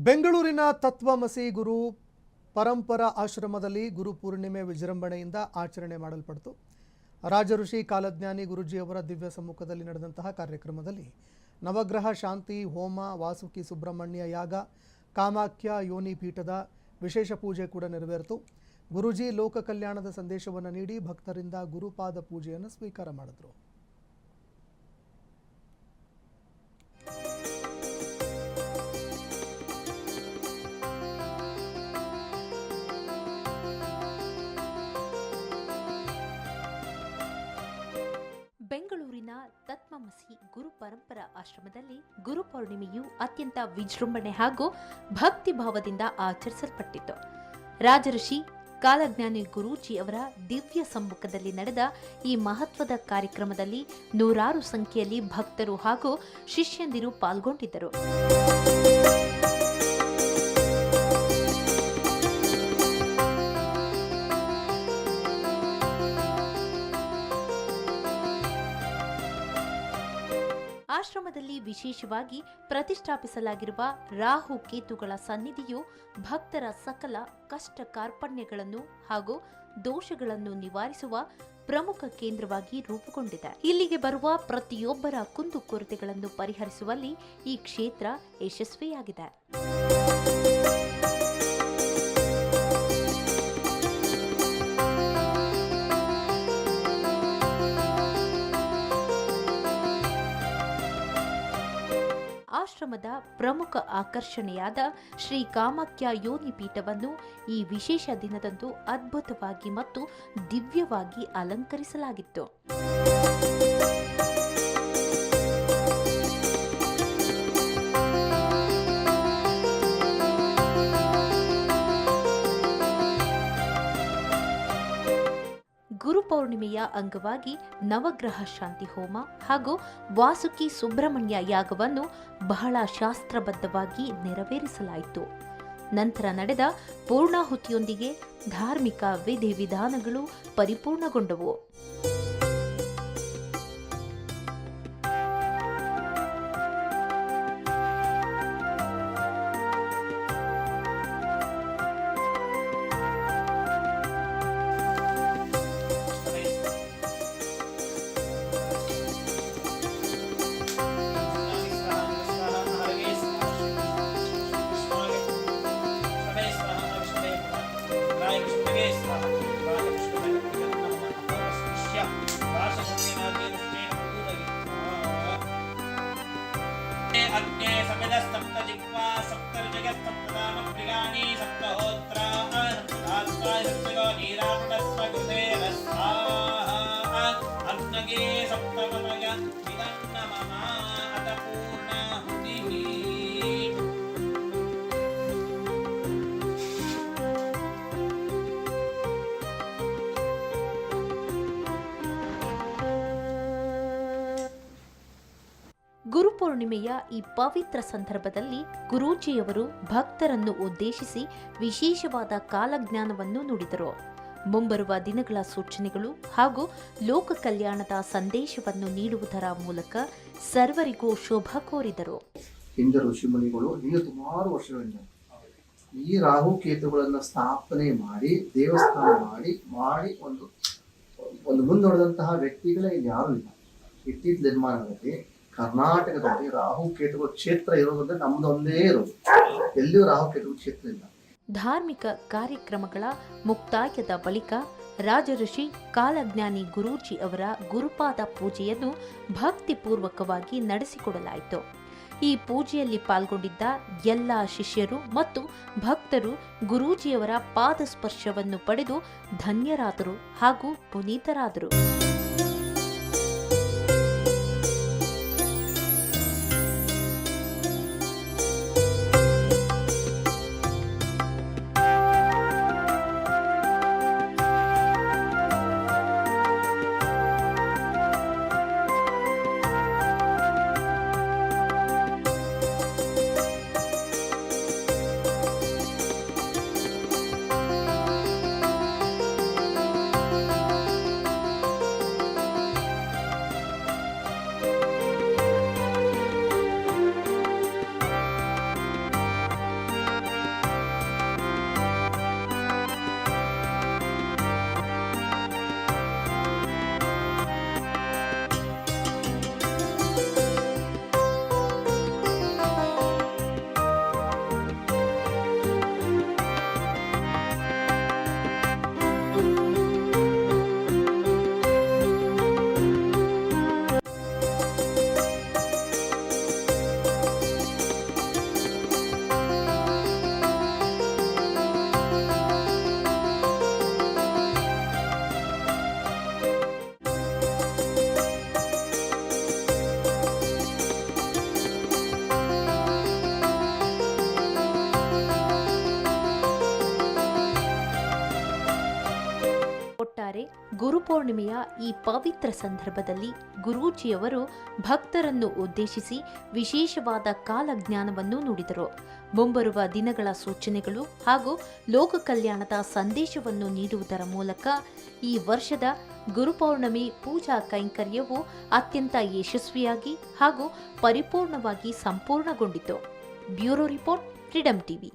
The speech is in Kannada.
ಬೆಂಗಳೂರಿನ ತತ್ವಮಸಿ ಗುರು ಪರಂಪರಾ ಆಶ್ರಮದಲ್ಲಿ ಗುರು ಪೂರ್ಣಿಮೆ ವಿಜೃಂಭಣೆಯಿಂದ ಆಚರಣೆ ಮಾಡಲ್ಪಟ್ಟಿತು. ರಾಜಋಷಿ ಕಾಲಜ್ಞಾನಿ ಗುರುಜಿಯವರ ದಿವ್ಯ ಸಮ್ಮುಖದಲ್ಲಿ ನಡೆದಂತಹ ಕಾರ್ಯಕ್ರಮದಲ್ಲಿ ನವಗ್ರಹ ಶಾಂತಿ ಹೋಮ, ವಾಸುಕಿ ಸುಬ್ರಹ್ಮಣ್ಯ ಯಾಗ, ಕಾಮಾಖ್ಯ ಯೋನಿ ಪೀಠದ ವಿಶೇಷ ಪೂಜೆ ಕೂಡ ನೆರವೇರಿತು. ಗುರುಜಿ ಲೋಕ ಕಲ್ಯಾಣದ ಸಂದೇಶವನ್ನು ನೀಡಿ ಭಕ್ತರಿಂದ ಗುರುಪಾದ ಪೂಜೆಯನ್ನು ಸ್ವೀಕಾರ ಮಾಡಿದರು. ಬೆಂಗಳೂರಿನ ತತ್ವಮಸಿ ಗುರು ಪರಂಪರಾ ಆಶ್ರಮದಲ್ಲಿ ಗುರು ಪೌರ್ಣಿಮೆಯು ಅತ್ಯಂತ ವಿಜೃಂಭಣೆ ಹಾಗೂ ಭಕ್ತಿ ಭಾವದಿಂದ ಆಚರಿಸಲ್ಪಟ್ಟಿತು. ರಾಜಋಷಿ ಕಾಲಜ್ಞಾನಿ ಗುರೂಜಿ ಅವರ ದಿವ್ಯ ಸಮ್ಮುಖದಲ್ಲಿ ನಡೆದ ಈ ಮಹತ್ವದ ಕಾರ್ಯಕ್ರಮದಲ್ಲಿ ನೂರಾರು ಸಂಖ್ಯೆಯಲ್ಲಿ ಭಕ್ತರು ಹಾಗೂ ಶಿಷ್ಯಂದಿರು ಪಾಲ್ಗೊಂಡಿದ್ದರು. ಆಶ್ರಮದಲ್ಲಿ ವಿಶೇಷವಾಗಿ ಪ್ರತಿಷ್ಠಾಪಿಸಲಾಗಿರುವ ರಾಹು ಕೇತುಗಳ ಸನ್ನಿಧಿಯು ಭಕ್ತರ ಸಕಲ ಕಷ್ಟ ಕಾರ್ಪಣ್ಯಗಳನ್ನು ಹಾಗೂ ದೋಷಗಳನ್ನು ನಿವಾರಿಸುವ ಪ್ರಮುಖ ಕೇಂದ್ರವಾಗಿ ರೂಪುಗೊಂಡಿದೆ. ಇಲ್ಲಿಗೆ ಬರುವ ಪ್ರತಿಯೊಬ್ಬರ ಕುಂದುಕೊರತೆಗಳನ್ನು ಪರಿಹರಿಸುವಲ್ಲಿ ಈ ಕ್ಷೇತ್ರ ಯಶಸ್ವಿಯಾಗಿದೆ. ಆಶ್ರಮದ ಪ್ರಮುಖ ಆಕರ್ಷಣೆಯಾದ ಶ್ರೀ ಕಾಮಾಖ್ಯ ಯೋನಿ ಪೀಠವನ್ನು ಈ ವಿಶೇಷ ದಿನದಂದು ಅದ್ಭುತವಾಗಿ ಮತ್ತು ದಿವ್ಯವಾಗಿ ಅಲಂಕರಿಸಲಾಗಿತ್ತು. ಗುರು ಪೌರ್ಣಿಮೆಯ ಅಂಗವಾಗಿ ನವಗ್ರಹ ಶಾಂತಿ ಹೋಮ ಹಾಗೂ ವಾಸುಕಿ ಸುಬ್ರಹ್ಮಣ್ಯ ಯಾಗವನ್ನು ಬಹಳ ಶಾಸ್ತ್ರಬದ್ಧವಾಗಿ ನೆರವೇರಿಸಲಾಯಿತು. ನಂತರ ನಡೆದ ಪೂರ್ಣಾಹುತಿಯೊಂದಿಗೆ ಧಾರ್ಮಿಕ ವಿಧಿವಿಧಾನಗಳು ಪರಿಪೂರ್ಣಗೊಂಡವು. अग्ने समिदस्तप्त जिह्वा सप्तर्जगत् सप्तदाम प्रियाणि सप्तहोत्रा सप्तधात्वा सप्तगो नीरापुटस्व कृतेरस्वाहा अग्नगे सप्तमनय विदन्नमम अत पूर्णाहुतिः ಗುರುಪೌರ್ಣಿಮೆಯ ಈ ಪವಿತ್ರ ಸಂದರ್ಭದಲ್ಲಿ ಗುರೂಜಿಯವರು ಭಕ್ತರನ್ನು ಉದ್ದೇಶಿಸಿ ವಿಶೇಷವಾದ ಕಾಲಜ್ಞಾನವನ್ನು ನುಡಿದರು. ಮುಂಬರುವ ದಿನಗಳ ಸೂಚನೆಗಳು ಹಾಗೂ ಲೋಕ ಕಲ್ಯಾಣದ ಸಂದೇಶವನ್ನು ನೀಡುವುದರ ಮೂಲಕ ಸರ್ವರಿಗೂ ಶುಭ ಕೋರಿದರು. ಹಿಂದೆ ಋಷಿಮುನಿಗಳು ಹಿಂದೆ ಸುಮಾರು ವರ್ಷಗಳಿಂದ ಈ ರಾಹು ಕೇತುಗಳನ್ನು ಸ್ಥಾಪನೆ ಮಾಡಿ ದೇವಸ್ಥಾನ ಮಾಡಿ ಒಂದು ಮುಂದೊಡೆದಂತಹ ವ್ಯಕ್ತಿಗಳೇ ಇಲ್ಲಿ ಯಾರು ಇಲ್ಲ. ಇತ್ತೀಚಿನ ನಿರ್ಮಾಣದಲ್ಲಿ ಕರ್ನಾಟಕದಲ್ಲಿ ರಾಹುಕೇತುಗಳ ಕ್ಷೇತ್ರ ಇರೋದಂದ್ರೆ ನಮ್ದು ಒಂದೇ ಇರೋದು, ಎಲ್ಲಿಯೂ ರಾಹುಕೇತುಗಳ ಕ್ಷೇತ್ರ ಇಲ್ಲ. ಧಾರ್ಮಿಕ ಕಾರ್ಯಕ್ರಮಗಳ ಮುಕ್ತಾಯದ ಬಳಿಕ ರಾಜಋಷಿ ಕಾಲಜ್ಞಾನಿ ಗುರೂಜಿ ಅವರ ಗುರುಪಾದ ಪೂಜೆಯನ್ನು ಭಕ್ತಿಪೂರ್ವಕವಾಗಿ ನಡೆಸಿಕೊಡಲಾಯಿತು. ಈ ಪೂಜೆಯಲ್ಲಿ ಪಾಲ್ಗೊಂಡಿದ್ದ ಎಲ್ಲ ಶಿಷ್ಯರು ಮತ್ತು ಭಕ್ತರು ಗುರೂಜಿಯವರ ಪಾದ ಸ್ಪರ್ಶವನ್ನು ಪಡೆದು ಧನ್ಯರಾದರು ಹಾಗೂ ಪುನೀತರಾದರು. ಗುರುಪೌರ್ಣಿಮೆಯ ಈ ಪವಿತ್ರ ಸಂದರ್ಭದಲ್ಲಿ ಗುರೂಜಿಯವರು ಭಕ್ತರನ್ನು ಉದ್ದೇಶಿಸಿ ವಿಶೇಷವಾದ ಕಾಲಜ್ಞಾನವನ್ನು ನುಡಿದರು. ಮುಂಬರುವ ದಿನಗಳ ಸೂಚನೆಗಳು ಹಾಗೂ ಲೋಕ ಕಲ್ಯಾಣದ ಸಂದೇಶವನ್ನು ನೀಡುವುದರ ಮೂಲಕ ಈ ವರ್ಷದ ಗುರುಪೌರ್ಣಮಿ ಪೂಜಾ ಕೈಂಕರ್ಯವು ಅತ್ಯಂತ ಯಶಸ್ವಿಯಾಗಿ ಹಾಗೂ ಪರಿಪೂರ್ಣವಾಗಿ ಸಂಪೂರ್ಣಗೊಂಡಿತು. Bureau report, Freedom TV.